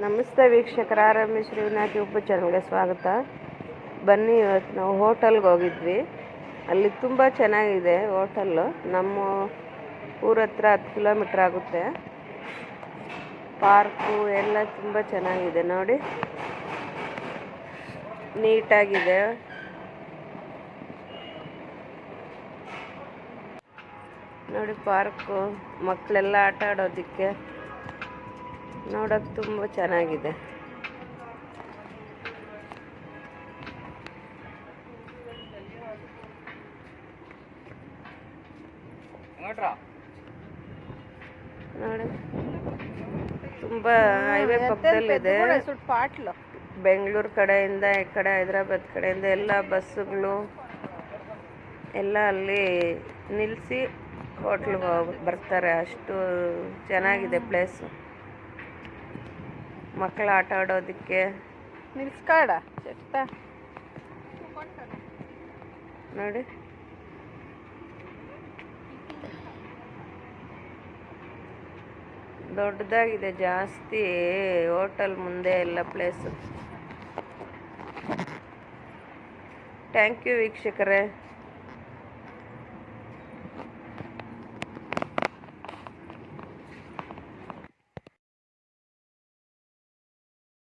ನಮಸ್ತೆ ವೀಕ್ಷಕರ, ಆರಾಮ ಶ್ರೀನಾಥ್ ಯೂಟ್ಯೂಬ್ ಚಾನಲ್ಗೆ ಸ್ವಾಗತ. ಬನ್ನಿ, ಇವತ್ತು ನಾವು ಹೋಟೆಲ್ಗೆ ಹೋಗಿದ್ವಿ. ಅಲ್ಲಿ ತುಂಬ ಚೆನ್ನಾಗಿದೆ ಹೋಟೆಲ್ಲು. ನಮ್ಮ ಊರ ಹತ್ರ 10 ಕಿಲೋಮೀಟ್ರ್ ಆಗುತ್ತೆ. ಪಾರ್ಕು ಎಲ್ಲ ತುಂಬ ಚೆನ್ನಾಗಿದೆ ನೋಡಿ, ನೀಟಾಗಿದೆ. ನೋಡಿ ಪಾರ್ಕು, ಮಕ್ಕಳೆಲ್ಲ ಆಟ ಆಡೋದಕ್ಕೆ ನೋಡೋಕೆ ತುಂಬ ಚೆನ್ನಾಗಿದೆ. ನೋಡಿ ತುಂಬ ಹೈವೇ ಪಕ್ಕದಲ್ಲಿದೆ. ಬೆಂಗಳೂರು ಕಡೆಯಿಂದ ಈ ಕಡೆ ಹೈದ್ರಾಬಾದ್ ಕಡೆಯಿಂದ ಎಲ್ಲ ಬಸ್ಸುಗಳು ಎಲ್ಲ ಅಲ್ಲಿ ನಿಲ್ಲಿಸಿ ಹೋಟ್ಲಿಗೆ ಬರ್ತಾರೆ. ಅಷ್ಟು ಚೆನ್ನಾಗಿದೆ ಪ್ಲೇಸು. ಮಕ್ಕಳು ಆಟ ಆಡೋದಕ್ಕೆ ನಿಲ್ಸ್ಕಾಡ ನೋಡಿ. ದೊಡ್ಡದಾಗಿದೆ, ಜಾಸ್ತಿ ಹೋಟೆಲ್ ಮುಂದೆ ಎಲ್ಲ ಪ್ಲೇಸು. ಥ್ಯಾಂಕ್ ಯು ವೀಕ್ಷಕರೇ.